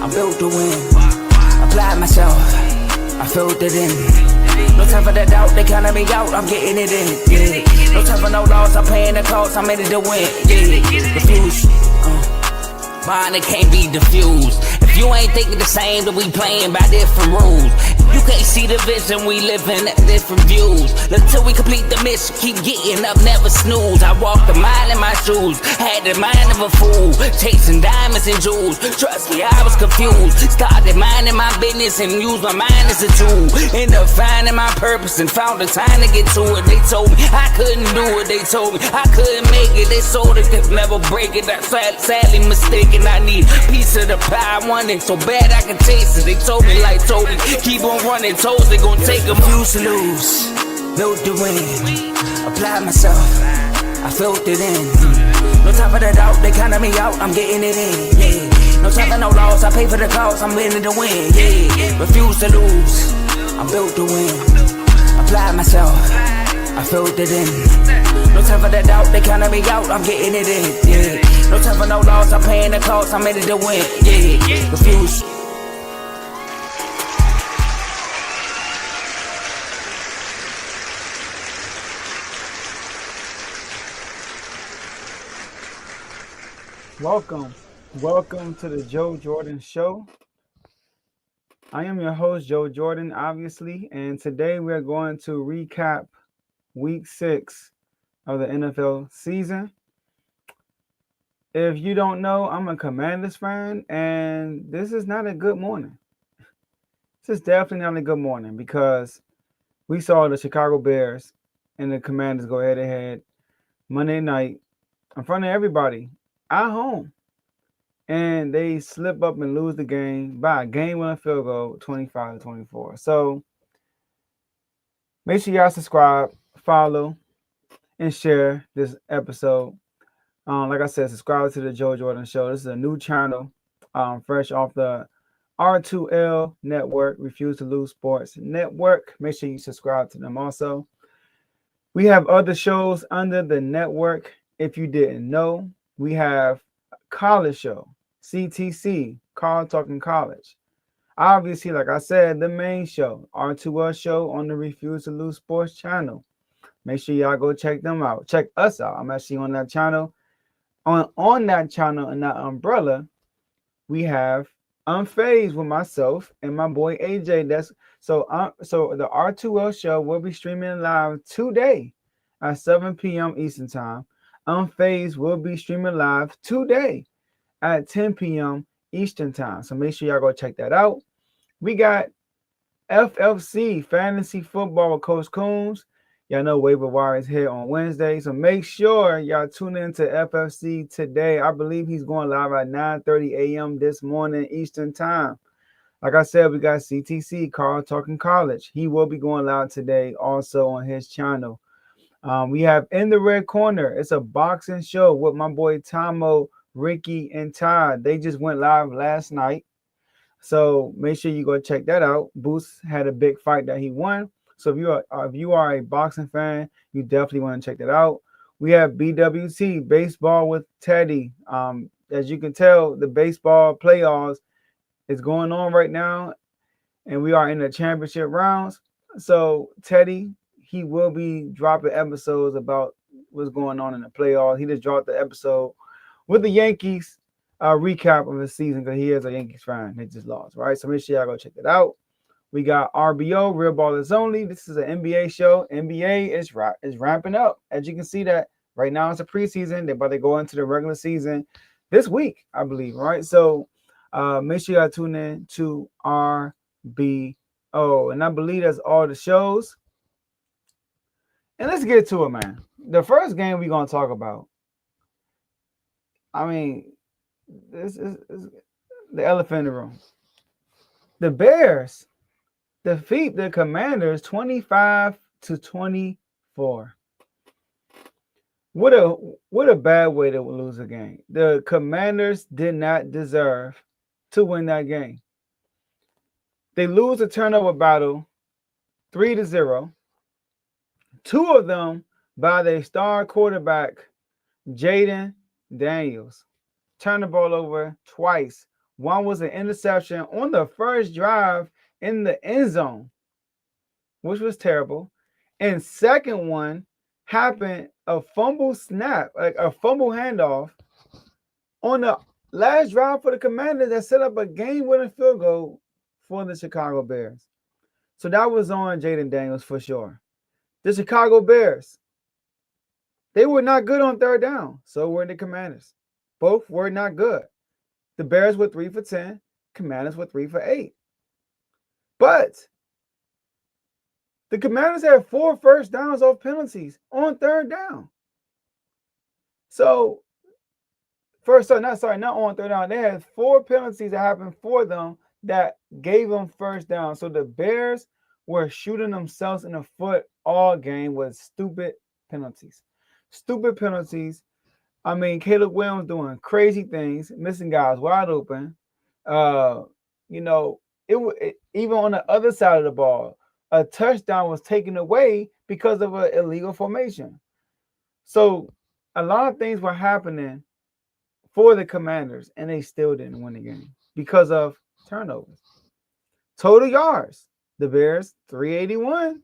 I'm built to win. Applied myself, I filled it in. No time for the doubt, they counted me out, I'm getting it in. Yeah. No time for no loss, I'm paying the cost, I'm in it to win. Yeah. Refuse. Mine, it can't be diffused. If you ain't thinking the same, then we playing by different rules. You can't see the vision, we living at different views. Until we complete the mission, keep getting up, never snooze. I walked a mile in my shoes, had the mind of a fool, chasing diamonds and jewels. Trust me, I was confused. Started minding my business and used my mind as a tool. Ended up finding my purpose and found the time to get to it. They told me I couldn't do it, they told me I couldn't make it. They sold it, could never break it. That's sadly mistaken. I need a piece of the pie, I want it so bad I can taste it. They told me like Toby, keep on running toes, they gon' take them. Refuse to lose, built to win. Applied myself, I filled it in. No time for the doubt, they counted me out, I'm getting it in. Yeah. No time for no loss, I pay for the cost, I'm in it to win. Yeah. Refuse to lose, I'm built to win. Applied myself, I filled it in. No time for the doubt, they counted me out, I'm getting it in. Yeah. No time for no loss, I'm paying the cost, I'm in it to win. Yeah. Refuse. Welcome to the Joe Jordan Show. I am your host, Joe Jordan, obviously, and today we're going to recap Week 6 of the NFL season. If you don't know, I'm a Commanders fan, and this is not a good morning. This is definitely not a good morning because we saw the Chicago Bears and the Commanders go head-to-head Monday night in front of everybody at home. And they slip up and lose the game by a game-winning field goal, 25-24. So make sure y'all subscribe, follow, and share this episode. Like I said, subscribe to the Joe Jordan Show. This is a new channel, fresh off the R2L Network, Refuse to Lose Sports Network. Make sure you subscribe to them also. We have other shows under the network. If you didn't know, we have a college show, CTC, Carl Talking College. Obviously, like I said, the main show, R2L Show on the Refuse to Lose Sports channel. Make sure y'all go check them out. Check us out. I'm actually on that channel. On that channel and that umbrella, we have Unfazed with myself and my boy AJ. So the R2L Show will be streaming live today at 7 p.m. Eastern Time. Unfazed will be streaming live today at 10 p.m. Eastern Time. So make sure y'all go check that out. We got FFC, Fantasy Football with Coach Coombs. Y'all know waiver wire is here on Wednesday. So make sure y'all tune in to FFC today. I believe he's going live at 9:30 a.m. this morning Eastern Time. Like I said, we got CTC, Carl Talking College. He will be going live today also on his channel. We have In the Red Corner. It's a boxing show with my boy Tomo, Ricky, and Todd. They just went live last night. So make sure you go check that out. Boost had a big fight that he won. So if you are a boxing fan, you definitely want to check that out. We have BWT, Baseball with Teddy. As you can tell, the baseball playoffs is going on right now, and we are in the championship rounds. So Teddy, he will be dropping episodes about what's going on in the playoffs. He just dropped the episode with the Yankees recap of the season because he is a Yankees fan. They just lost, right? So make sure y'all go check that out. We got RBO, Real Ballers Only. This is an NBA show. NBA is ramping up. As you can see that right now it's a preseason. They're about to go into the regular season this week, I believe, right? So make sure y'all tune in to RBO. And I believe that's all the shows. And let's get to it, man. The first game we're going to talk about, I mean, this is the elephant in the room. The Bears defeat the Commanders 25-24. What a bad way to lose a game. The Commanders did not deserve to win that game. They lose a turnover battle 3-0. Two of them by their star quarterback, Jaden Daniels. Turned the ball over twice One was an interception on the first drive in the end zone, which was terrible. And second one happened a fumble snap, like a fumble handoff on the last drive for the Commanders that set up a game-winning field goal for the Chicago Bears. So that was on Jaden Daniels for sure. The Chicago Bears, they were not good on third down. So were the Commanders. Both were not good. The Bears were 3 for 10. Commanders were 3 for 8. But the Commanders had 4 first downs off penalties on third down. So not on third down. They had 4 penalties that happened for them that gave them first down. So the Bears were shooting themselves in the foot all game with stupid penalties. Stupid penalties. I mean, Caleb Williams doing crazy things, missing guys wide open. Even on the other side of the ball, a touchdown was taken away because of an illegal formation. So a lot of things were happening for the Commanders, and they still didn't win the game because of turnovers. Total yards, the Bears 381,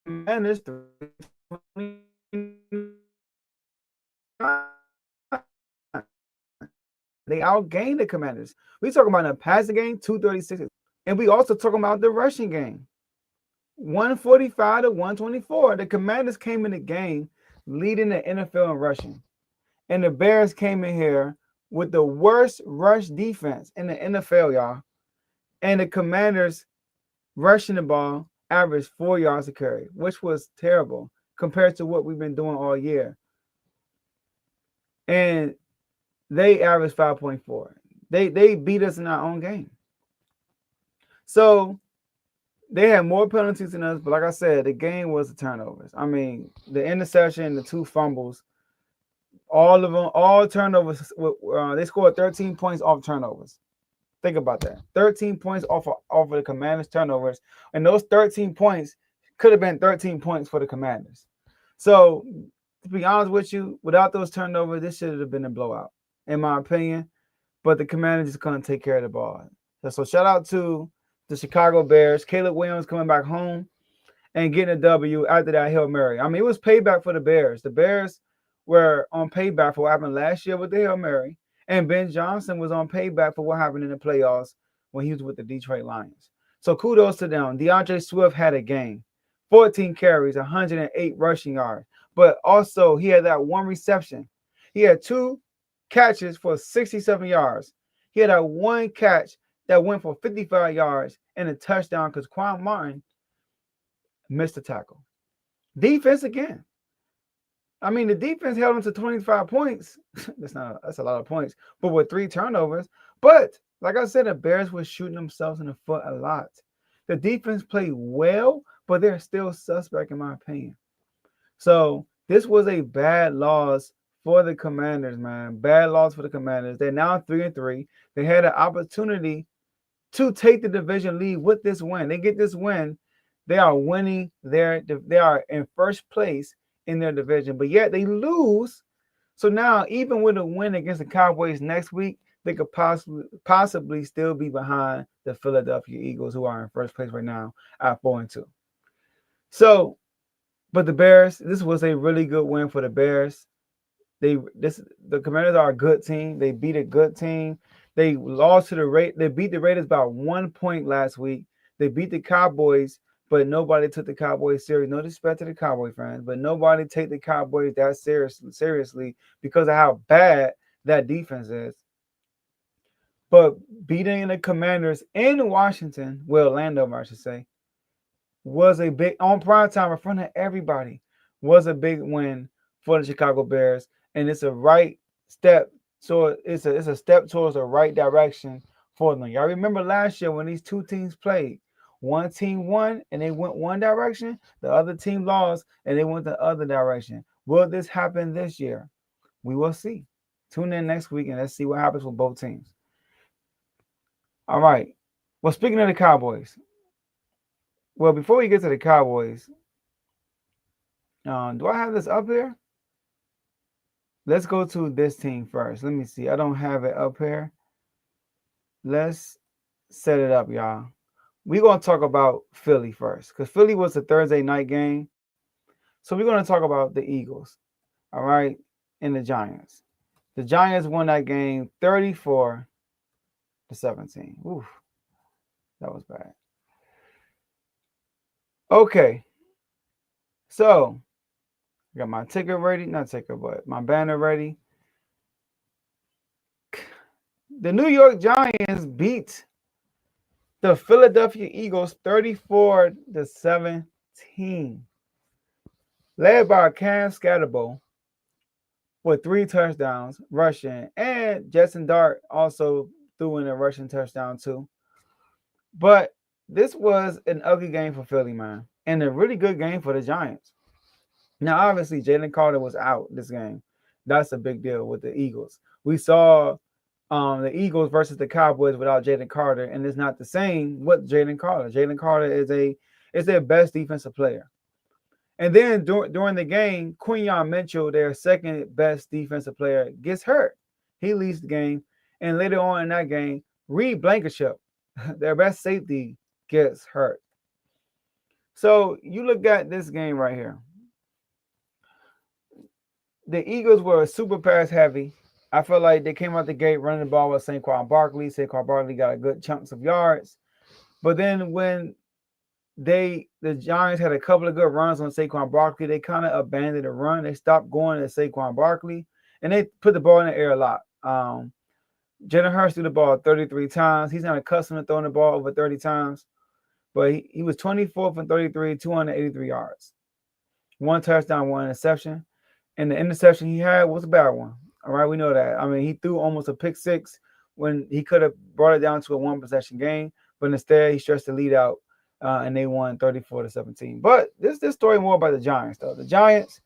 Commanders 329. They outgained the Commanders. We talking about the passing game, 236. And we also talking about the rushing game, 145 to 124. The Commanders came in the game leading the NFL in rushing. And the Bears came in here with the worst rush defense in the NFL, y'all. And the Commanders rushing the ball averaged 4 yards a carry, which was terrible compared to what we've been doing all year. And they averaged 5.4. They beat us in our own game. So they had more penalties than us, but like I said, the game was the turnovers. I mean, the interception, the 2 fumbles, all of them, all turnovers. They scored 13 points off turnovers. Think about that. 13 points off of the Commanders' turnovers. And those 13 points could have been 13 points for the Commanders. So, to be honest with you, without those turnovers, this should have been a blowout, in my opinion. But the Commanders just couldn't take care of the ball. So shout out to the Chicago Bears. Caleb Williams coming back home and getting a W after that Hail Mary. I mean, it was payback for the Bears. The Bears were on payback for what happened last year with the Hail Mary. And Ben Johnson was on payback for what happened in the playoffs when he was with the Detroit Lions. So kudos to them. DeAndre Swift had a game. 14 carries, 108 rushing yards. But also, he had that one reception. He had 2 catches for 67 yards. He had that one catch that went for 55 yards and a touchdown because Quan Martin missed a tackle. Defense again. I mean, the defense held him to 25 points. That's a lot of points, but with 3 turnovers. But like I said, the Bears were shooting themselves in the foot a lot. The defense played well, but they're still suspect in my opinion. So this was a bad loss for the Commanders, man. Bad loss for the Commanders. They're now 3-3. They had an opportunity to take the division lead with this win. They get this win, they are winning they are in first place in their division, but yet they lose. So now, even with a win against the Cowboys next week, they could possibly still be behind the Philadelphia Eagles, who are in first place right now at 4-2. So, but the Bears, this was a really good win for the Bears. The Commanders are a good team. They beat a good team. They lost to they beat the Raiders by 1 point last week. They beat the Cowboys, but nobody took the Cowboys serious. No disrespect to the Cowboy fans, but nobody take the Cowboys that seriously because of how bad that defense is. But beating the Commanders in Washington, well, Landover, I should say, was a big, on prime time in front of everybody, was a big win for the Chicago Bears. And it's a right step. So it's a step towards the right direction for them. Y'all remember last year when these 2 teams played? One team won and they went one direction. The other team lost and they went the other direction. Will this happen this year? We will see. Tune in next week and let's see what happens with both teams. All right. Well, speaking of the Cowboys. Well, before we get to the Cowboys, do I have this up here? Let's go to this team first. Let me see. I don't have it up here. let's set it up, y'all. We're going to talk about Philly first because Philly was a Thursday night game. So we're going to talk about the Eagles, all right, and the Giants. The Giants won that game 34-17. Oof, that was bad. Okay, so I got my ticker ready. Not ticker, but my banner ready. The New York Giants beat the Philadelphia Eagles 34-17. Led by Cam Scatterbo with 3 touchdowns rushing. And Justin Dart also threw in a rushing touchdown too. But this was an ugly game for Philly, man. And a really good game for the Giants. Now, obviously, Jalen Carter was out this game. That's a big deal with the Eagles. We saw the Eagles versus the Cowboys without Jalen Carter, and it's not the same with Jalen Carter. Jalen Carter is their best defensive player. And then during the game, Quinyon Mitchell, their second best defensive player, gets hurt. He leaves the game. And later on in that game, Reed Blankenship, their best safety, gets hurt. So you look at this game right here. The Eagles were super pass heavy. I feel like they came out the gate running the ball with Saquon Barkley. Saquon Barkley got a good chunks of yards. But then when the Giants had a couple of good runs on Saquon Barkley, they kind of abandoned the run. They stopped going to Saquon Barkley, and they put the ball in the air a lot. Jalen Hurts threw the ball 33 times. He's not accustomed to throwing the ball over 30 times, but he was 24 from 33, 283 yards. 1 touchdown, 1 interception. And the interception he had was a bad one. All right, we know that. I mean, he threw almost a pick 6 when he could have brought it down to a 1-possession game, but instead he stretched the lead out, and they won 34-17. But this story more about the Giants, though. The Giants,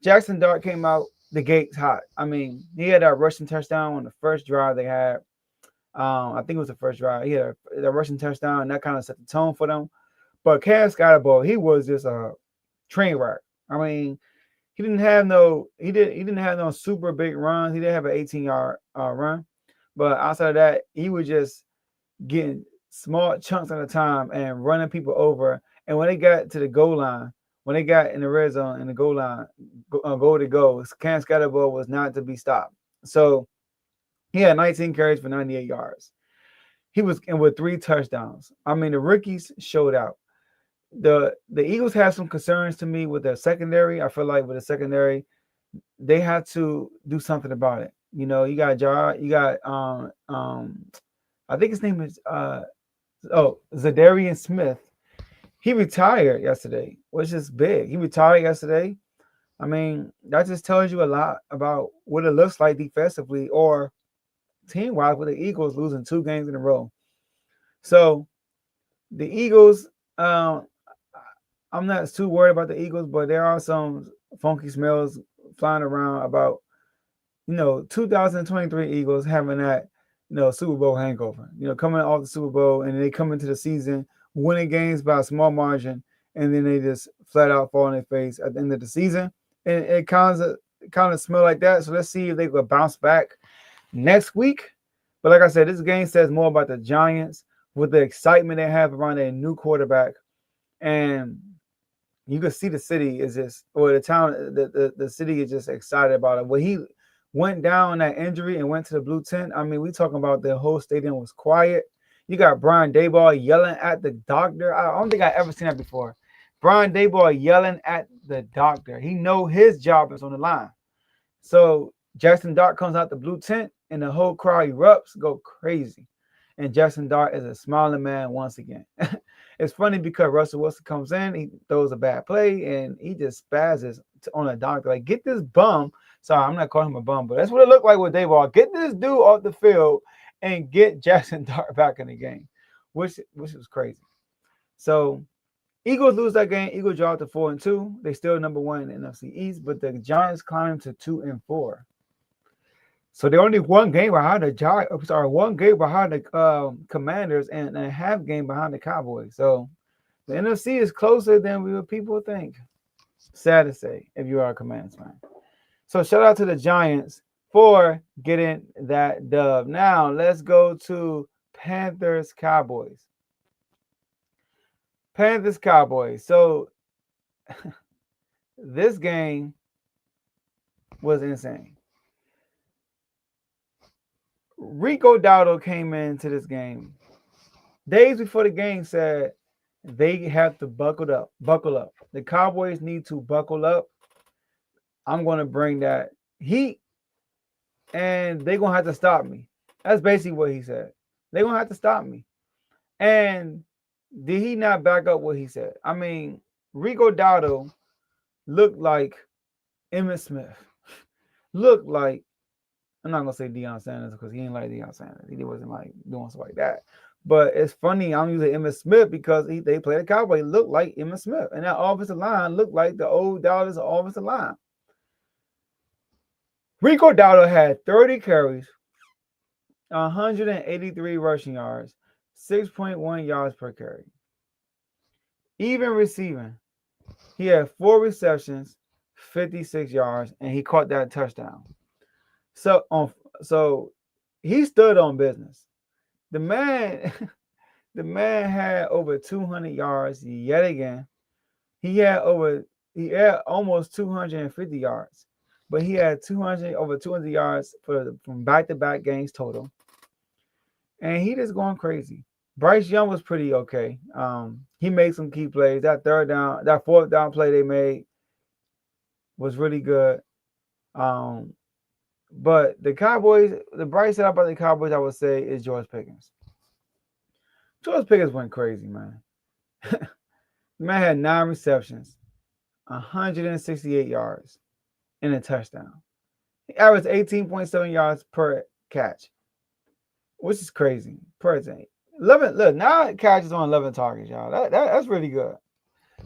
Jackson Dart came out the gates hot. I mean, he had that rushing touchdown on the first drive they had. I think it was the first drive. He had a rushing touchdown, and that kind of set the tone for them. But Cam Scatterbo, he was just a train wreck. I mean, he didn't have no super big runs. He didn't have an 18-yard run, but outside of that, he was just getting small chunks at a time and running people over. And when they got to the goal line, when they got in the red zone and the goal line, goal to go, Cam Scatterbo was not to be stopped. So he had 19 carries for 98 yards. He was in with 3 touchdowns. I mean, the rookies showed out. The Eagles have some concerns to me with their secondary. I feel like with the secondary, they have to do something about it. You know, you got I think his name is Zadarian Smith. He retired yesterday, which is big. He retired yesterday. I mean, that just tells you a lot about what it looks like defensively or team-wise with the Eagles losing 2 games in a row. So the Eagles, I'm not too worried about the Eagles, but there are some funky smells flying around about, 2023 Eagles having that, Super Bowl hangover. Coming off the Super Bowl and they come into the season winning games by a small margin, and then they just flat out fall on their face at the end of the season. And it kind of smell like that. So let's see if they could bounce back next week. But like I said, this game says more about the Giants with the excitement they have around their new quarterback. And you can see the city is just, or the town, the city is just excited about it. When he went down that injury and went to the blue tent, I mean, we talking about the whole stadium was quiet. You got Brian Daboll yelling at the doctor. I don't think I've ever seen that before. Brian Daboll yelling at the doctor. He know his job is on the line. So Jackson Dart comes out the blue tent and the whole crowd erupts, go crazy. And Jackson Dart is a smiling man once again. It's funny because Russell Wilson comes in, he throws a bad play, and he just spazzes on the doctor. Like, get this bum. Sorry, I'm not calling him a bum, but that's what it looked like with Daboll. Get this dude off the field and get Jackson Dart back in the game, which was crazy. So Eagles lose that game. Eagles drop to 4-2. They still number 1 in the NFC East, but the Giants climb to 2-4. So they're only 1 game behind the Giants. 1 game behind the Commanders and a half game behind the Cowboys. So the NFC is closer than people think. Sad to say, if you are a Commanders fan. So shout out to the Giants for getting that dub. Now let's go to Panthers Cowboys. Panthers Cowboys. So this game was insane. Rico Dowdle came into this game days before the game, said they have to buckle up. Buckle up. The Cowboys need to buckle up. I'm going to bring that heat, and they're going to have to stop me. That's basically what he said. They're going to have to stop me. And did he not back up what he said? I mean, Rico Dowdle looked like Emmitt Smith. Looked like, I'm not going to say Deion Sanders because he ain't like Deion Sanders. He wasn't like doing stuff like that. But it's funny, I'm using Emmitt Smith because they played the Cowboys. He looked like Emmitt Smith. And that offensive line looked like the old Dallas offensive line. Rico Dowdle had 30 carries, 183 rushing yards, 6.1 yards per carry. Even receiving, he had 4 receptions, 56 yards, and he caught that touchdown. So he stood on business. The man had over 200 yards yet again. He had almost 250 yards, but he had over 200 yards from back-to-back games total. And he just going crazy. Bryce Young was pretty okay. He made some key plays. That 4th down play they made was really good. But the Cowboys, the bright side about the Cowboys, I would say, is George Pickens. George Pickens went crazy, man. The man had 9 receptions, 168 yards, and a touchdown. He averaged 18.7 yards per catch, which is crazy. Per day. 9 catches on 11 targets, y'all. That's really good.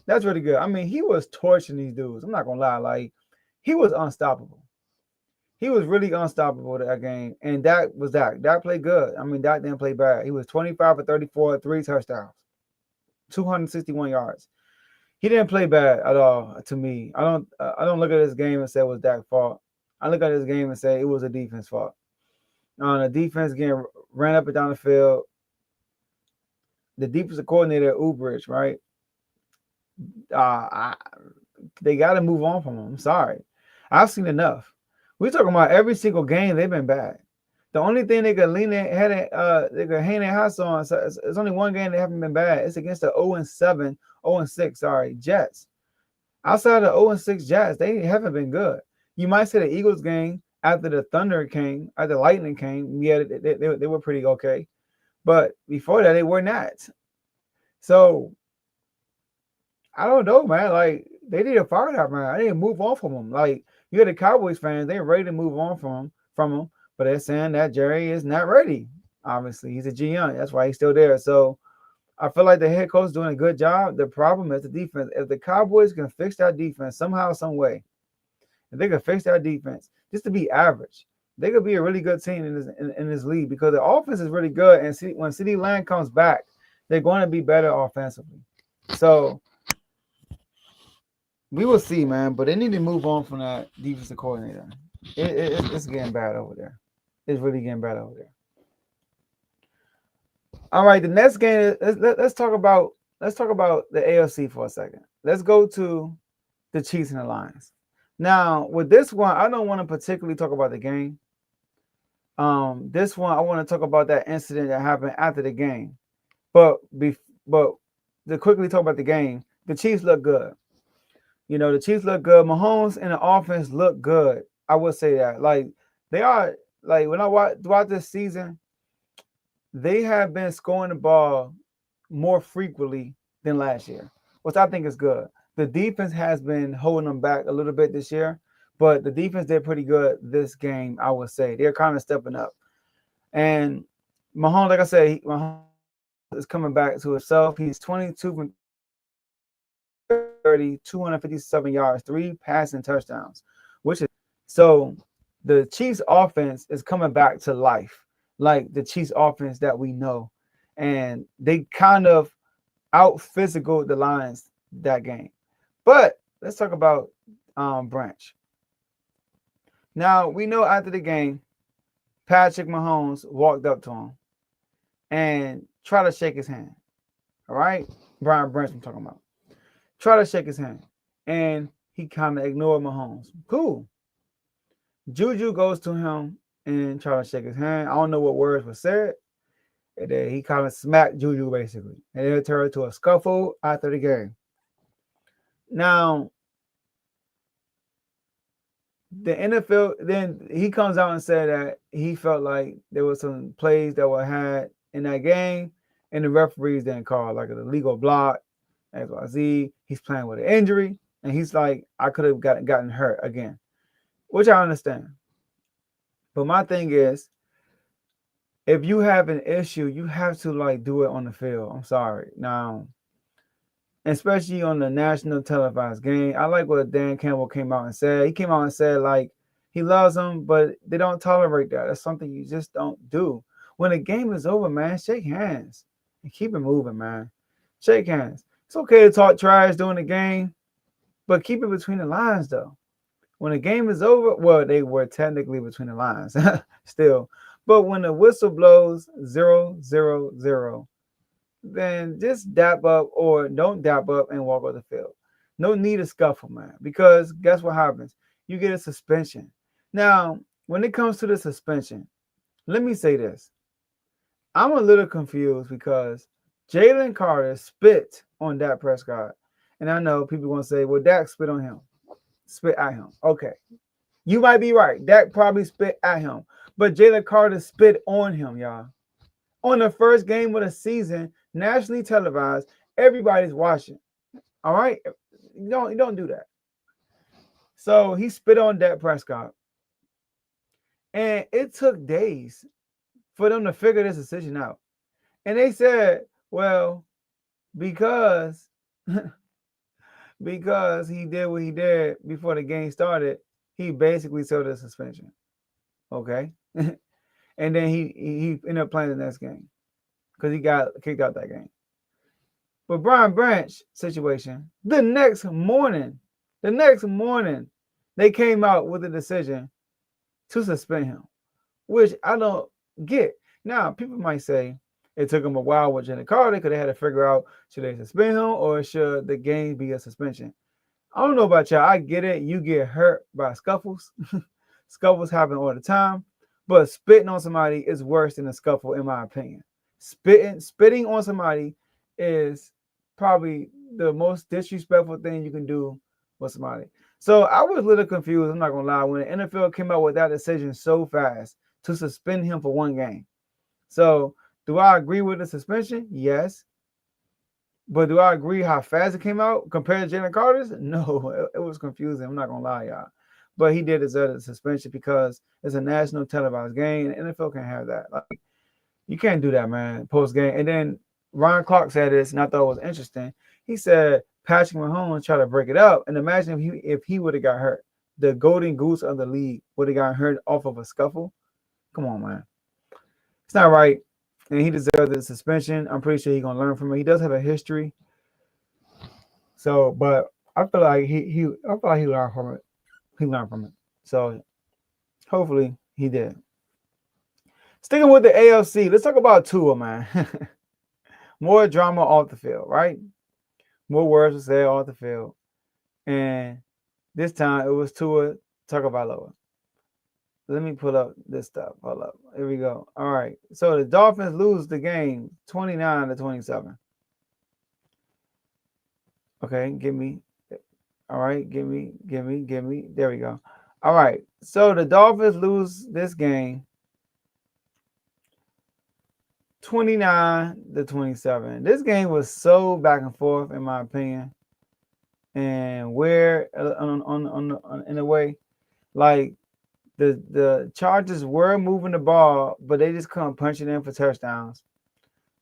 That's really good. I mean, he was torching these dudes. I'm not gonna lie, like he was unstoppable. He was really unstoppable that game, and Dak was Dak. Dak played good. I mean, Dak didn't play bad. He was 25 for 34, 3 touchdowns, 261 yards. He didn't play bad at all to me. I don't look at this game and say it was Dak's fault. I look at this game and say it was a defense fault. The defense getting ran up and down the field. The defensive coordinator, Ubrich, right? They got to move on from him. I'm sorry. I've seen enough. We're talking about every single game they've been bad. The only thing they could hang their hats on, so it's only one game they haven't been bad. It's against the 0-6 Jets. Outside of the 0-6 Jets, they haven't been good. You might say the Eagles game after the Thunder came, after the Lightning came, yeah, they were pretty okay. But before that, they were not. So I don't know, man. Like they need to fire that man. I need to move on from him. Like you had the Cowboys fans, they're ready to move on from him, but they're saying that Jerry is not ready. Obviously, he's a GM. That's why he's still there. So I feel like the head coach is doing a good job. The problem is the defense. If the Cowboys can fix that defense somehow, some way, if they can fix that defense just to be average, they could be a really good team in this league because the offense is really good. And when CeeDee Lamb comes back, they're going to be better offensively. So we will see, man. But they need to move on from that defensive coordinator. It's getting bad over there. It's really getting bad over there. All right, the next game. Let's talk about the AFC for a second. Let's go to the Chiefs and the Lions. Now, with this one, I don't want to particularly talk about the game. This one, I want to talk about that incident that happened after the game. But to quickly talk about the game, the Chiefs look good. You know, the Chiefs look good. Mahomes and the offense look good. I would say that. Like, they are, like, when I watch throughout this season, they have been scoring the ball more frequently than last year, which I think is good. The defense has been holding them back a little bit this year, but the defense did pretty good this game, I would say. They're kind of stepping up. And Mahomes, like I said, Mahomes is coming back to himself. He's 22 from 30, 257 yards, 3 passing touchdowns, which is so the Chiefs offense is coming back to life, like the Chiefs offense that we know. And they kind of out physical the Lions that game. But let's talk about Branch. Now, we know after the game, Patrick Mahomes walked up to him and try to shake his hand. All right? Brian Branch, I'm talking about. Try to shake his hand. And he kind of ignored Mahomes. Cool. Juju goes to him and try to shake his hand. I don't know what words were said. And then he kind of smacked Juju basically. And it turned into a scuffle after the game. Now, the NFL, then he comes out and said that he felt like there was some plays that were had in that game, and the referees didn't call, like an illegal block, XYZ. He's playing with an injury, and he's like, I could have gotten hurt again, which I understand. But my thing is, if you have an issue, you have to like do it on the field. I'm sorry. Now, especially on the national televised game, I like what Dan Campbell came out and said. He came out and said like he loves them, but they don't tolerate that. That's something you just don't do. When the game is over, man, shake hands and keep it moving, man. Shake hands. It's okay to talk trash during the game, but keep it between the lines, though. When the game is over, well, they were technically between the lines still. But when the whistle blows 0-0-0, then just dap up or don't dap up and walk off the field. No need to scuffle, man, because guess what happens? You get a suspension. Now, when it comes to the suspension, let me say this. I'm a little confused because Jalen Carter spit on Dak Prescott. And I know people going to say, well, Dak spit on him. Spit at him. Okay. You might be right. Dak probably spit at him. But Jalen Carter spit on him, y'all. On the first game of the season, nationally televised, everybody's watching. All right? You don't do that. So he spit on Dak Prescott. And it took days for them to figure this decision out. And they said, well, because he did what he did before the game started, he basically served a suspension. Okay? And then he ended up playing the next game because he got kicked out that game. But Brian Branch situation, the next morning, they came out with a decision to suspend him, which I don't get. Now, people might say it took him a while with Jalen Carter because they had to figure out, should they suspend him or should the game be a suspension? I don't know about y'all. I get it. You get hurt by scuffles. Scuffles happen all the time. But spitting on somebody is worse than a scuffle, in my opinion. Spitting on somebody is probably the most disrespectful thing you can do with somebody. So I was a little confused, I'm not going to lie, when the NFL came out with that decision so fast to suspend him for one game. So do I agree with the suspension? Yes. But do I agree how fast it came out compared to Jalen Carter's? No, it was confusing. I'm not going to lie, y'all. But he did deserve the suspension because it's a national televised game, and the NFL can't have that. Like, you can't do that, man, post-game. And then Ryan Clark said this, and I thought it was interesting. He said Patrick Mahomes tried to break it up, and imagine if he would have got hurt. The golden goose of the league would have got hurt off of a scuffle. Come on, man. It's not right, and he deserves the suspension. I'm pretty sure he's going to learn from it. He does have a history. So, but I feel like he learned from it. He learned from it. So hopefully he did. Sticking with the AFC, let's talk about Tua, man. More drama off the field, right? More words were said off the field. And this time it was Tua Tagovailoa. Let me pull up this stuff. Hold up. Here we go. All right. So the Dolphins lose the game 29-27. Okay, give me. All right, give me. There we go. All right. So the Dolphins lose this game 29-27. This game was so back and forth, in my opinion. And where in a way, like the Chargers were moving the ball, but they just couldn't punch it in for touchdowns.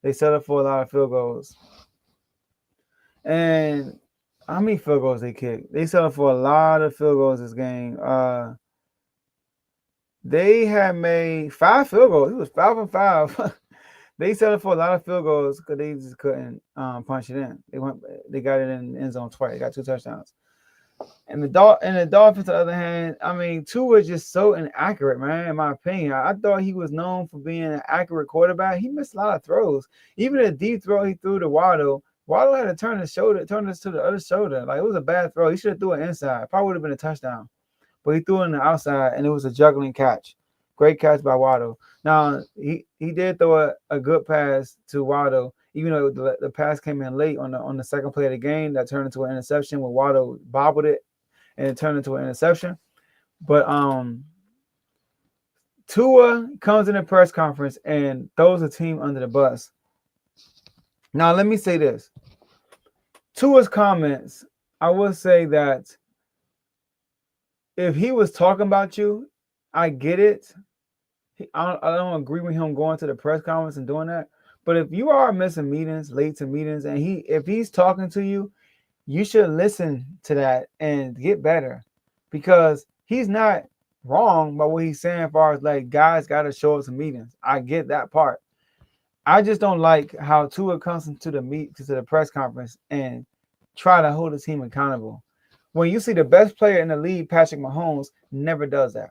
They settled for a lot of field goals. And how many field goals they kicked? They settled for a lot of field goals this game. They had made 5 field goals. It was 5 and 5. They settled for a lot of field goals because they just couldn't punch it in. They got it in the end zone twice. They got 2 touchdowns. And the Dolphins, on the other hand, I mean, Tua is just so inaccurate, man. In my opinion, I thought he was known for being an accurate quarterback. He missed a lot of throws. Even a deep throw he threw to Waddle. Waddle had to turn this to the other shoulder. Like, it was a bad throw. He should have threw it inside. Probably would have been a touchdown. But he threw it on the outside, and it was a juggling catch. Great catch by Waddle. Now, he did throw a good pass to Waddle, even though the pass came in late on the second play of the game that turned into an interception when Waddle bobbled it and it turned into an interception. But Tua comes in a press conference and throws the team under the bus. Now, let me say this. Tua's comments, I will say that if he was talking about you, I get it. I don't agree with him going to the press conference and doing that. But if you are missing meetings, late to meetings, and if he's talking to you, you should listen to that and get better, because he's not wrong by what he's saying as far as like guys got to show up to meetings. I get that part. I just don't like how Tua comes into the press conference and try to hold the team accountable. When you see the best player in the league, Patrick Mahomes, never does that.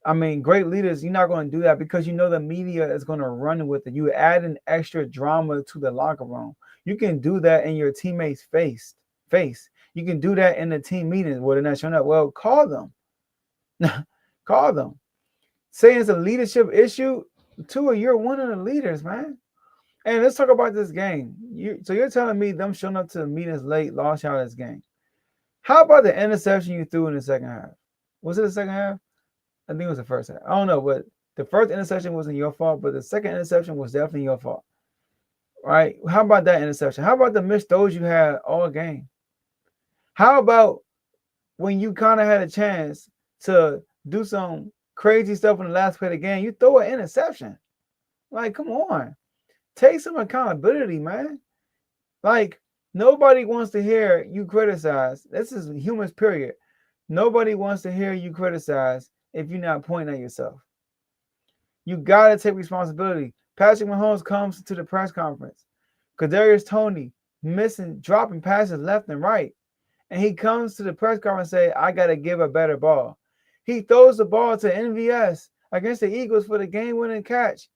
I mean, great leaders, you're not going to do that because you know the media is going to run with it. You add an extra drama to the locker room. You can do that in your teammates' face. You can do that in the team meetings where they're not showing up. Well, call them. Call them. Say it's a leadership issue. Tua, you're one of the leaders, man. And let's talk about this game. So you're telling me them showing up to the meetings late lost y'all this game. How about the interception you threw in the second half? Was it the second half? I think it was the first half. I don't know, but the first interception wasn't your fault, but the second interception was definitely your fault. Right? How about that interception? How about the missed throws you had all game? How about when you kind of had a chance to do some crazy stuff in the last play of the game, you throw an interception? Like, come on. Take some accountability, man. Like, nobody wants to hear you criticize. This is humans, period. Nobody wants to hear you criticize if you're not pointing at yourself. You got to take responsibility. Patrick Mahomes comes to the press conference. Kadarius Toney dropping passes left and right. And he comes to the press conference and say, I got to give a better ball. He throws the ball to MVS against the Eagles for the game-winning catch.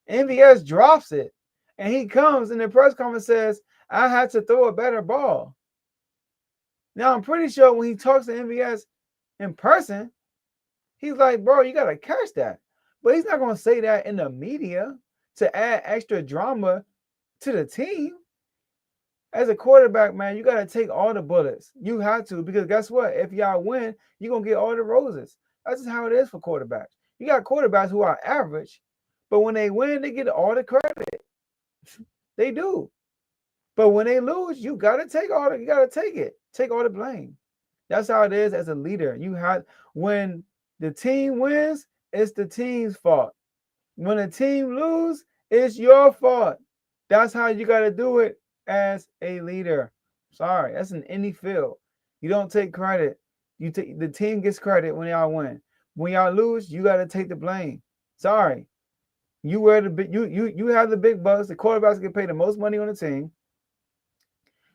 MVS drops it. And he comes in the press conference and says, I had to throw a better ball. Now, I'm pretty sure when he talks to MVS in person, he's like, bro, you got to catch that. But he's not going to say that in the media to add extra drama to the team. As a quarterback, man, you got to take all the bullets. You have to, because guess what? If y'all win, you're going to get all the roses. That's just how it is for quarterbacks. You got quarterbacks who are average, but when they win, they get all the credit. They do. But when they lose, you got to take it. Take all the blame. That's how it is as a leader. When the team wins, it's the team's fault. When the team loses, it's your fault. That's how you got to do it as a leader. Sorry, that's in any field. You don't take credit. The team gets credit when y'all win. When y'all lose, you got to take the blame. Sorry. You have the big bucks. The quarterbacks get paid the most money on the team.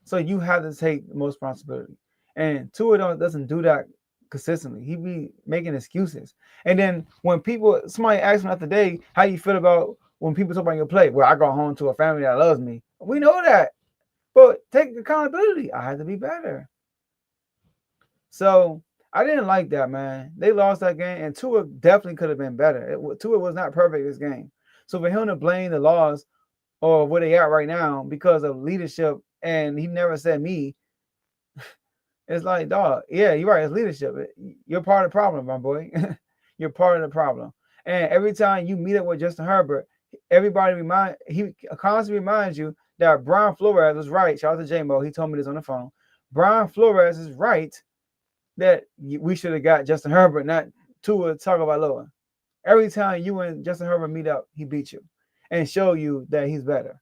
So you have to take the most responsibility. And Tua doesn't do that consistently. He be making excuses. And then when somebody asks him after the day, how you feel about when people talk about your play? Well, I go home to a family that loves me. We know that. But take accountability. I had to be better. So I didn't like that, man. They lost that game, and Tua definitely could have been better. Tua was not perfect this game. So for him to blame the loss or where they at right now because of leadership, and he never said me, it's like, dog, yeah, you're right. It's leadership. You're part of the problem, my boy. You're part of the problem. And every time you meet up with Justin Herbert, he constantly reminds you that Brian Flores was right. Shout out to J-Mo. He told me this on the phone. Brian Flores is right that we should have got Justin Herbert, not Tua Tagovailoa. Every time you and Justin Herbert meet up, he beat you and show you that he's better.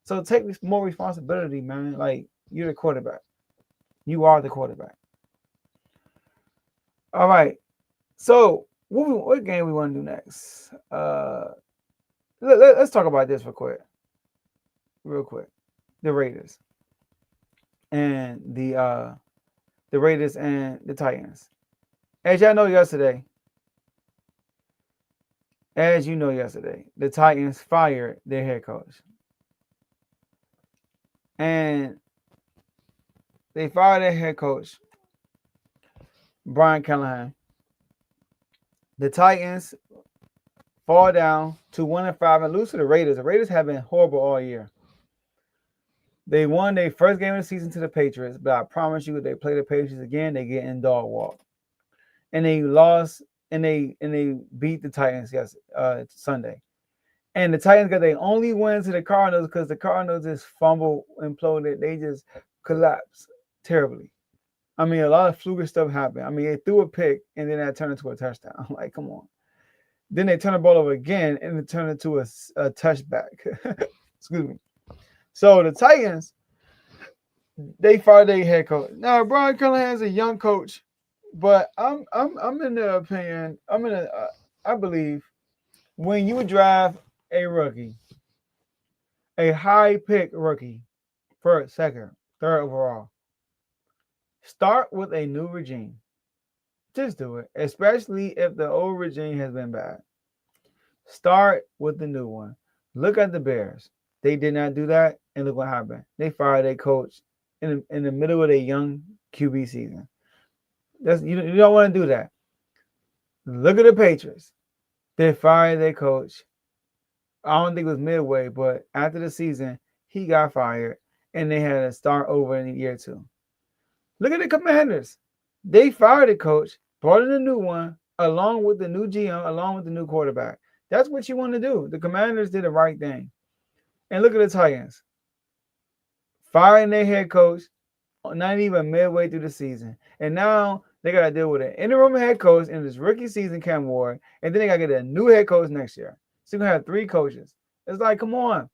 So take more responsibility, man. Like, you're the quarterback. You are the quarterback. All right. So what game we want to do next? Let's talk about this real quick. The Raiders and the the Raiders and the Titans. As y'all know yesterday, the Titans fired their head coach. And they fired their head coach, Brian Callahan. The Titans fall down to 1-5 and lose to the Raiders. The Raiders have been horrible all year. They won their first game of the season to the Patriots, but I promise you, if they play the Patriots again, they get in dog walk. And they lost, and they beat the Titans Sunday. And the Titans got their only win to the Cardinals because the Cardinals just fumbled, imploded. They just collapsed terribly. I mean, a lot of fluke stuff happened. I mean, they threw a pick, and then that turned into a touchdown. I'm like, come on. Then they turned the ball over again, and it turned into a touchback. Excuse me. So the Titans, they fired their head coach. Now, Brian Callahan's a young coach, but I'm in the opinion, I believe when you draft a rookie, a high pick rookie, first, second, third overall, start with a new regime. Just do it, especially if the old regime has been bad. Start with the new one. Look at the Bears. They did not do that, and look what happened. They fired their coach in the middle of their young QB season. You don't want to do that. Look at the Patriots. They fired their coach. I don't think it was midway, but after the season, he got fired, and they had to start over in year 2. Look at the Commanders. They fired the coach, brought in a new one, along with the new GM, along with the new quarterback. That's what you want to do. The Commanders did the right thing. And look at the Titans. Firing their head coach, not even midway through the season. And now they got to deal with an interim head coach in this rookie season, Cam Ward, and then they got to get a new head coach next year. So you're going to have 3 coaches. It's like, come on.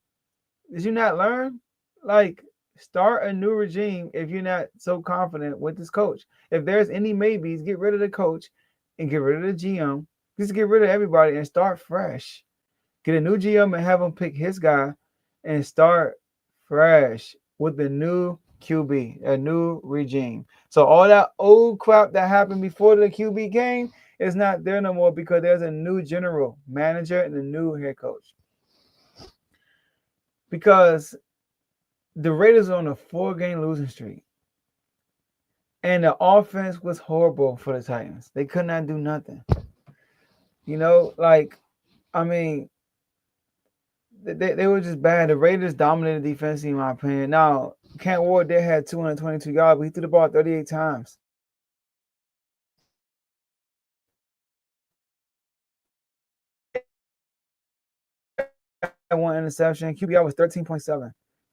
Did you not learn? Like, start a new regime if you're not so confident with this coach. If there's any maybes, get rid of the coach and get rid of the GM. Just get rid of everybody and start fresh. Get a new GM and have him pick his guy and start fresh with the new QB, a new regime. So all that old crap that happened before the QB came is not there no more because there's a new general manager and a new head coach. Because the Raiders are on a 4-game losing streak. And the offense was horrible for the Titans. They could not do nothing. You know, like, I mean, they were just bad. The Raiders dominated defense, in my opinion. Now, Cam Ward did have 222 yards, but he threw the ball 38 times. One interception. QBR was 13.7.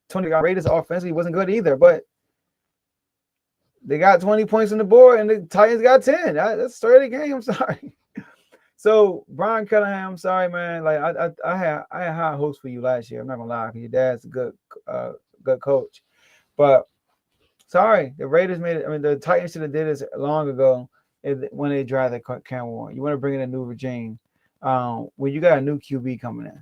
20 Raiders offensively wasn't good either, but they got 20 points on the board, and the Titans got 10. That's a sturdy game. I'm sorry. So Brian Callahan, I'm sorry, man. Like I had high hopes for you last year. I'm not gonna lie, because your dad's a good coach. But sorry, the Raiders made it. I mean, the Titans should have did this long ago when they drafted Cam Ward. You want to bring in a new regime when you got a new QB coming in.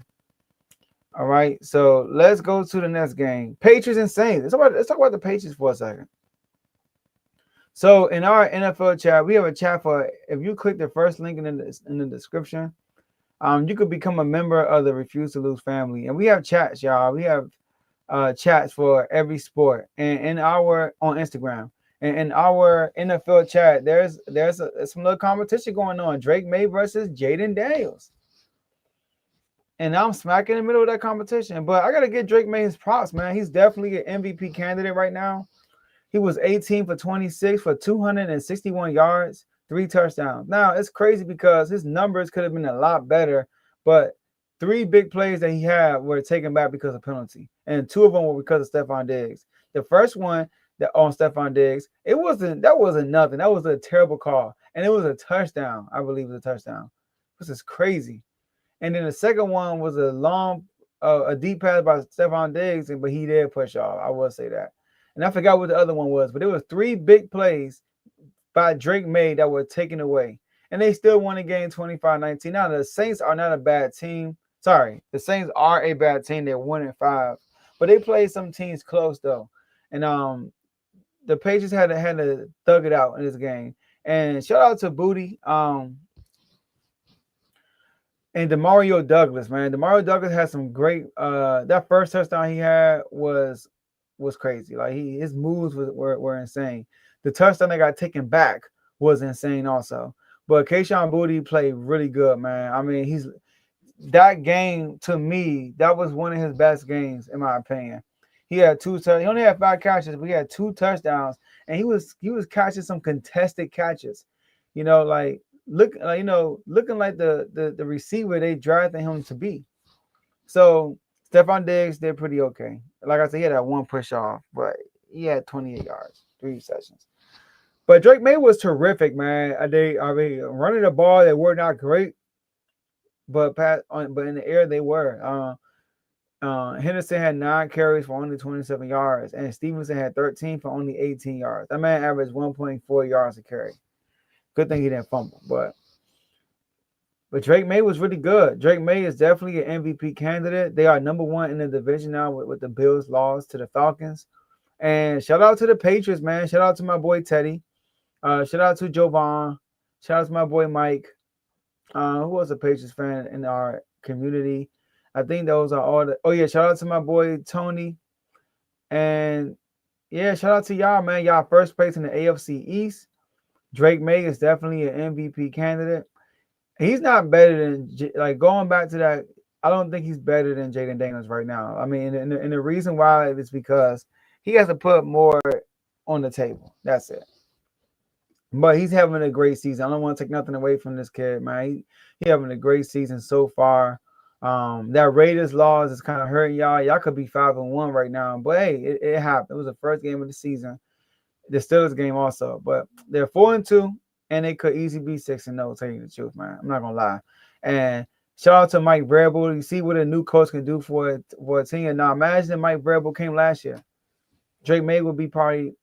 All right, so let's go to the next game. Patriots and Saints. Let's talk about the Patriots for a second. So in our NFL chat, we have a chat for, if you click the first link in the description, you could become a member of the Refuse to Lose family. And we have chats, y'all. We have chats for every sport. And on Instagram. And in our NFL chat, there's some little competition going on. Drake May versus Jaden Daniels. And I'm smack in the middle of that competition. But I got to give Drake May his props, man. He's definitely an MVP candidate right now. He was 18 for 26 for 261 yards, 3 touchdowns. Now, it's crazy because his numbers could have been a lot better, but 3 big plays that he had were taken back because of penalty, and 2 of them were because of Stephon Diggs. The first one on Stephon Diggs, that wasn't nothing. That was a terrible call, and it was a touchdown. I believe it was a touchdown. This is crazy. And then the second one was a deep pass by Stephon Diggs, but he did push off. I will say that. And I forgot what the other one was, but there was 3 big plays by Drake May that were taken away. And they still won the game 25-19. Now, the Saints are not a bad team. Sorry, the Saints are a bad team. They're 1-5. But they played some teams close, though. And the Patriots had to thug it out in this game. And shout out to Booty. And Demario Douglas, man. Demario Douglas had some great that first touchdown he had was crazy. Like his moves were insane. The touchdown that got taken back was insane also. But Kayshon Boutte played really good, man. I mean, that game to me, that was one of his best games in my opinion. He had he only had 5 catches, but he had 2 touchdowns, and he was catching some contested catches. You know, like looking like the receiver they drafted him to be. So Stephon Diggs did pretty okay. Like I said, he had that 1 push off, but he had 28 yards, 3 sessions. But Drake May was terrific, man. I mean, running the ball, they were not great, but in the air they were. Henderson had 9 carries for only 27 yards, and Stevenson had 13 for only 18 yards. That man averaged 1.4 yards a carry. Good thing he didn't fumble, but Drake May was really good. Drake May is definitely an MVP candidate. They are number 1 in the division now with the Bills' loss to the Falcons. And shout out to the Patriots, man. Shout out to my boy Teddy. Shout out to Jovan. Shout out to my boy Mike. Who was a Patriots fan in our community? I think those are all the. Oh yeah, shout out to my boy Tony. And yeah, shout out to y'all, man. Y'all first place in the AFC East. Drake May is definitely an MVP candidate. He's not better than, like, going back to that, I don't think he's better than Jaden Daniels right now. I mean, and the reason why is because he has to put more on the table. That's it. But he's having a great season. I don't want to take nothing away from this kid, man. He having a great season so far. That Raiders loss is kind of hurting y'all. Y'all could be 5-1 right now. But hey, it happened. It was the first game of the season. The Steelers game also. But they're 4-2. And they could easily be 6-0, tell you the truth, man. I'm not gonna lie. And shout out to Mike Vrabel. You see what a new coach can do for a team. Now imagine if Mike Vrabel came last year. Drake May would be probably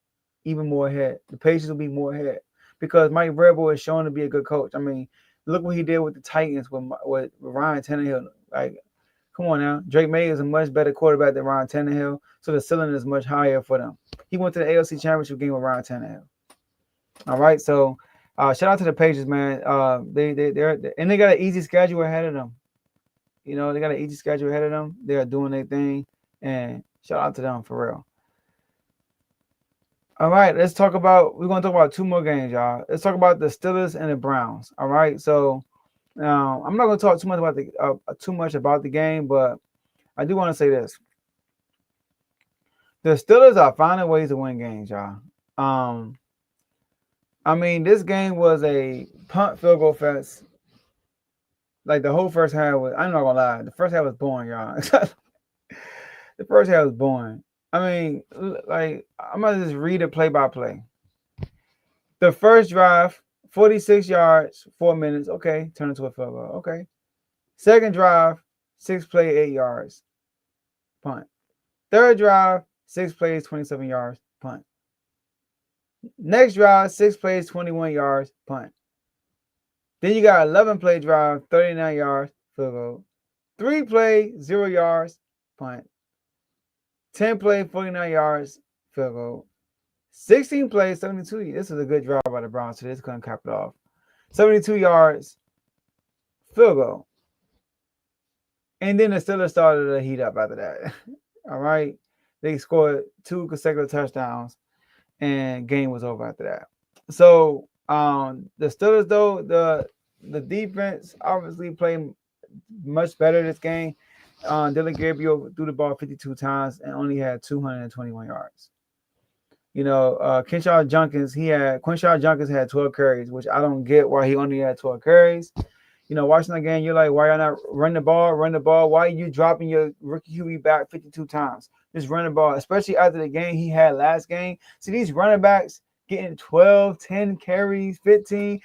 even more ahead. The Patriots will be more ahead because Mike Vrabel is shown to be a good coach. I mean, look what he did with the Titans with Ryan Tannehill. Like, come on now. Drake May is a much better quarterback than Ryan Tannehill, so the ceiling is much higher for them. He went to the AFC Championship game with Ryan Tannehill. All right, so. Shout out to the Patriots, man. They got an easy schedule ahead of them. You know, they got an easy schedule ahead of them. They are doing their thing, and shout out to them for real. All right, we're going to talk about 2 more games, y'all. Let's talk about the Steelers and the Browns. All right, so I'm not going to talk too much about the game, but I do want to say this: the Steelers are finding ways to win games, y'all. I mean, this game was a punt field goal fest. Like the whole first half was, I'm not gonna lie, the first half was boring, y'all. The first half was boring. I mean, like, I'm gonna just read it play by play. The first drive, 46 yards, 4 minutes. Okay, turn into a field goal. Okay. Second drive, 6 play, 8 yards. Punt. Third drive, 6 plays, 27 yards. Punt. Next drive, 6 plays, 21 yards, punt. Then you got 11 play drive, 39 yards, field goal. 3 play, 0 yards, punt. 10 play, 49 yards, field goal. 16 plays, 72. This is a good drive by the Browns, so this couldn't cap it off. 72 yards, field goal. And then the Steelers started to heat up after that. All right. They scored 2 consecutive touchdowns. And game was over after that. So the Steelers, though, the defense obviously played much better this game. Dylan Gabriel threw the ball 52 times and only had 221 yards. You know, Quinshon Junkins had 12 carries, which I don't get why he only had 12 carries. You know, watching that game, you're like, why y'all not run the ball? Why are you dropping your rookie QB back 52 times? Just run the ball, especially after the game he had last game. See, these running backs getting 12, 10 carries, 15.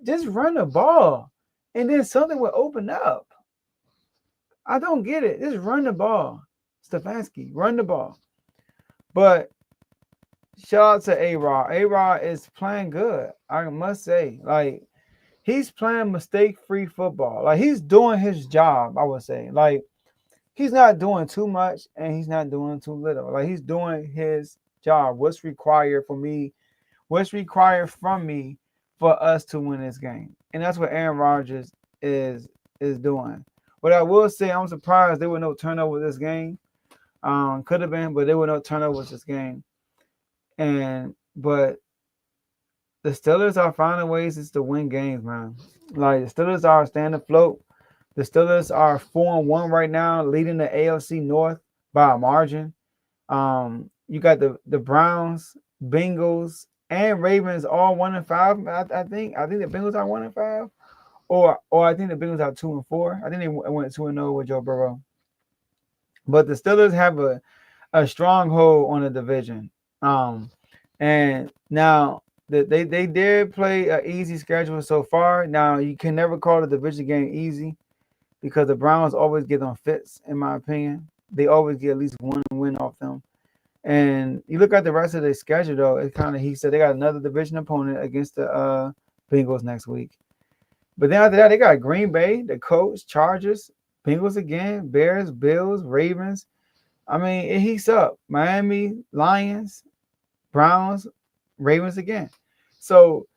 Just run the ball. And then something will open up. I don't get it. Just run the ball. Stefanski, run the ball. But shout out to A-Rod. A-Rod is playing good, I must say. Like, he's playing mistake-free football. Like, he's doing his job, I would say. Like, he's not doing too much and he's not doing too little. Like, he's doing his job. What's required for me? What's required from me for us to win this game? And that's what Aaron Rodgers is doing. But I will say I'm surprised there were no turnovers this game. Could have been, but there were no turnovers this game. But the Steelers are finding ways to win games, man. Like the Steelers are staying afloat. The Steelers are 4-1 right now, leading the AFC North by a margin. You got the Browns, Bengals, and Ravens all 1-5. I think the Bengals are 1-5, or I think the Bengals are 2-4. I think they went 2-0 with Joe Burrow. But the Steelers have a stronghold on the division. And now they did play an easy schedule so far. Now you can never call the division game easy because the Browns always get on fits, in my opinion. They always get at least one win off them. And you look at the rest of their schedule, though, it's kind of, he said they got another division opponent against the Bengals next week. But then after that, they got Green Bay, the Colts, Chargers, Bengals again, Bears, Bills, Ravens. I mean, it heats up. Miami, Lions, Browns, Ravens again. So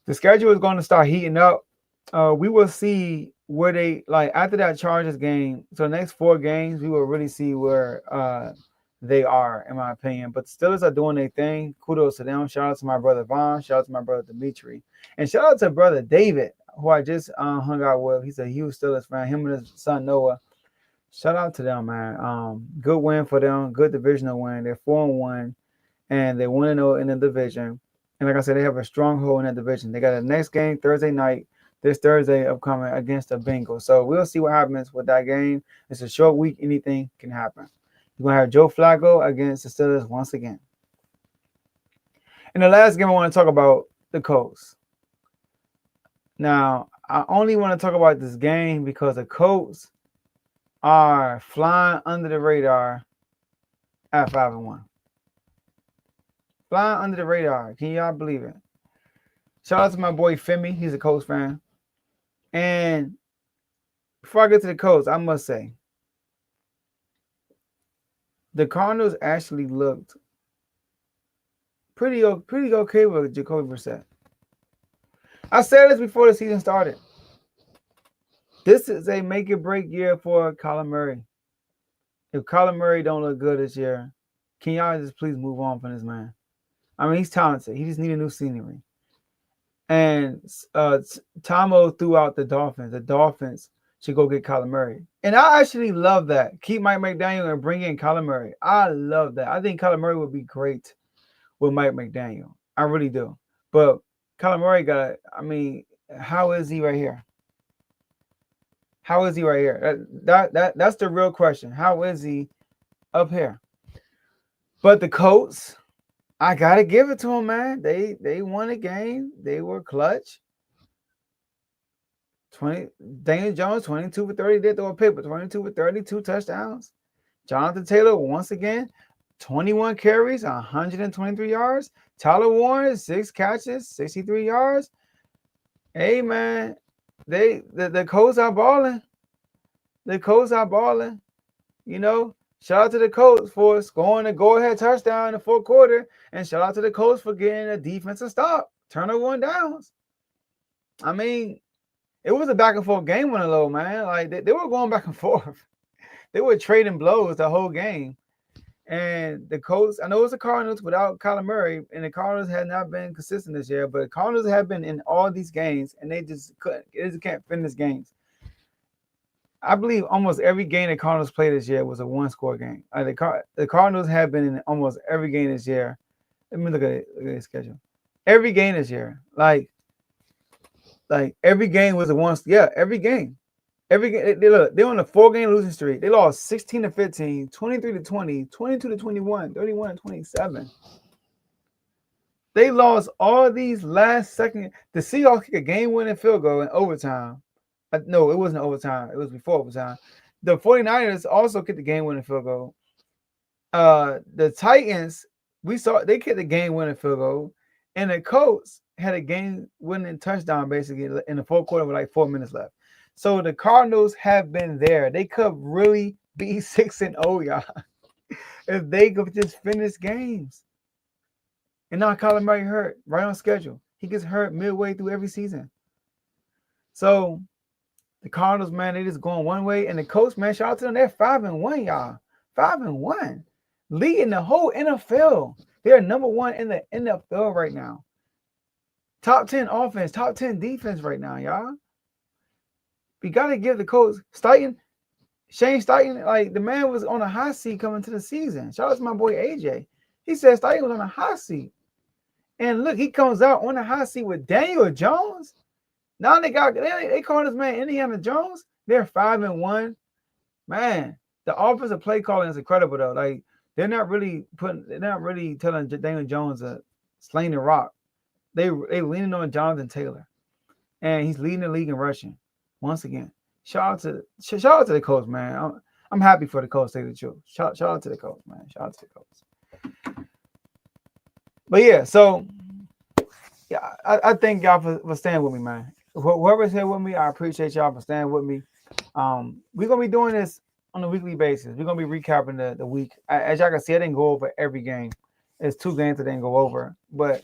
the schedule is going to start heating up. We will see where they, like, after that Chargers game, so the next 4 games, we will really see where they are, in my opinion. But the Steelers are doing their thing. Kudos to them. Shout out to my brother Vaughn. Shout out to my brother Dimitri. And shout out to brother David, who I just hung out with. He's a huge Steelers fan. Him and his son Noah. Shout out to them, man. Good win for them. Good divisional win. They're 4-1, and they're 1-0 in the division. And like I said, they have a stronghold in that division. They got the next game Thursday night, this Thursday upcoming against the Bengals. So we'll see what happens with that game. It's a short week. Anything can happen. You're going to have Joe Flacco against the Steelers once again. In the last game, I want to talk about the Colts. Now, I only want to talk about this game because the Colts are flying under the radar at 5-1. Flying under the radar. Can y'all believe it? Shout out to my boy Femi. He's a Colts fan. And before I get to the Colts, I must say, the Cardinals actually looked pretty okay with Jacoby Brissett. I said this before the season started. This is a make or break year for Kyler Murray. If Kyler Murray don't look good this year, can y'all just please move on from this man? I mean, he's talented. He just needs a new scenery. And Tomo threw out the Dolphins. The Dolphins should go get Kyler Murray. And I actually love that. Keep Mike McDaniel and bring in Kyler Murray. I love that. I think Kyler Murray would be great with Mike McDaniel. I really do. But Kyler Murray how is he right here? How is he right here? That's the real question. How is he up here? But the Colts, I gotta give it to them, man. They won a game. They were clutch. Daniel Jones, 22 for 30. Did throw a pick, but 22 for 30, 2 touchdowns. Jonathan Taylor, once again, 21 carries, 123 yards. Tyler Warren, 6 catches, 63 yards. Hey, man, the Colts are balling. The Colts are balling. You know, shout out to the Colts for scoring a go-ahead touchdown in the fourth quarter, and shout out to the Colts for getting a defensive stop, turnover on downs. I mean, it was a back-and-forth game on the low, man. Like, they were going back and forth. They were trading blows the whole game. And the Colts, I know it's the Cardinals without Kyler Murray, and the Cardinals had not been consistent this year, but the Cardinals have been in all these games, and they just can't finish games. I believe almost every game the Cardinals played this year was a one-score game. The Cardinals have been in almost every game this year. Let me look at the schedule. Every game this year, like every game was a one. Yeah, every game. Every game. They're on a 4-game losing streak. They lost 16-15, 23-20, 22-21, 31-27. They lost all these last second. The Seahawks kicked a game-winning field goal in overtime. No, it wasn't overtime. It was before overtime. The 49ers also kicked the game-winning field goal. The Titans, they kicked the game-winning field goal, and the Colts had a game-winning touchdown basically in the fourth quarter with like 4 minutes left. So the Cardinals have been there. They could really be 6-0, y'all. if they could just finish games. And now Kyler Murray hurt, right on schedule. He gets hurt midway through every season. So the Cardinals, man, they just going one way. And the Colts, man, shout out to them. They're 5-1, y'all. 5-1. Leading the whole NFL. They're number one in the NFL right now. Top 10 offense, top 10 defense right now, y'all. We got to give the Colts Shane Steichen, like the man was on a hot seat coming to the season. Shout out to my boy AJ. He said Steichen was on a hot seat. And look, he comes out on a hot seat with Daniel Jones. Now they call this man Indiana Jones. They're 5-1. Man, the offensive play calling is incredible though. Like they're not really telling Daniel Jones to sling the rock. They leaning on Jonathan Taylor. And he's leading the league in rushing. Once again. Shout out to the Colts, man. I'm happy for the Colts to take the truth. Shout out to the Colts, man. Shout out to the Colts. But yeah, so yeah, I thank y'all for staying with me, man. Whoever's here with me, I appreciate y'all for staying with me. We're gonna be doing this on a weekly basis. We're gonna be recapping the week. As y'all can see, I didn't go over every game. There's 2 games I didn't go over. But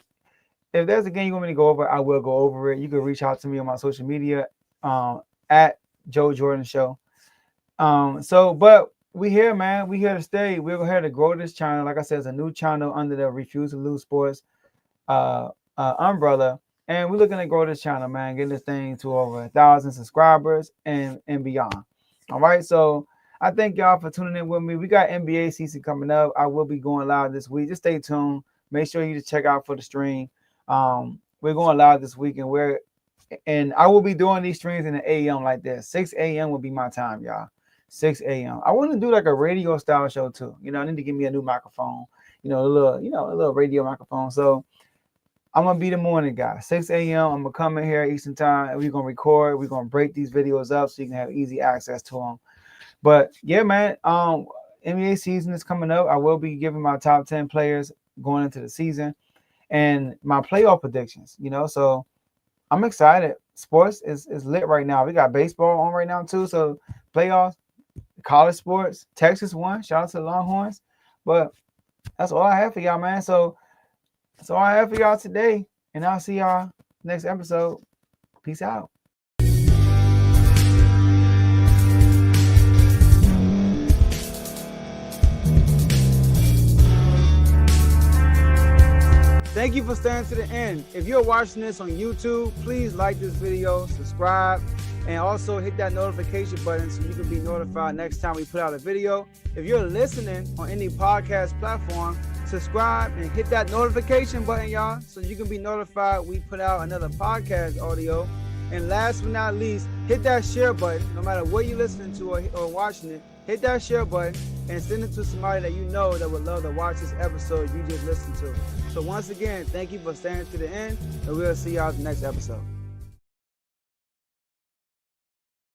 if there's a game you want me to go over, I will go over it. You can reach out to me on my social media at Joe Jordan Show. But we here, man. We here to stay. We're here to grow this channel. Like I said, it's a new channel under the Refuse to Lose Sports umbrella. And we're looking to grow this channel, man. Get this thing to over 1,000 subscribers and beyond. All right. So I thank y'all for tuning in with me. We got NBA season coming up. I will be going live this week. Just stay tuned. Make sure you just check out for the stream. We're going live this week, and I will be doing these streams in the AM like this. 6 a.m. will be my time, y'all. 6 a.m. I want to do like a radio style show too. You know, I need to give me a new microphone. A little radio microphone. So I'm gonna be the morning guy. 6 a.m. I'm gonna come in here Eastern time, and we're gonna record. We're gonna break these videos up so you can have easy access to them. But yeah, man. NBA season is coming up. I will be giving my top 10 players going into the season and my playoff predictions. So I'm excited. Sports is lit right now. We got baseball on right now too. So playoffs, college sports, Texas won. Shout out to the Longhorns. But that's all I have for y'all, man. So that's all I have for y'all today. And I'll see y'all next episode. Peace out. Thank you for staying to the end. If you're watching this on YouTube, please like this video, subscribe, and also hit that notification button so you can be notified next time we put out a video. If you're listening on any podcast platform, subscribe and hit that notification button, y'all, so you can be notified we put out another podcast audio. And last but not least, hit that share button. No matter what you're listening to or watching it, hit that share button and send it to somebody that you know that would love to watch this episode you just listened to. So once again, thank you for staying to the end, and we'll see y'all in the next episode.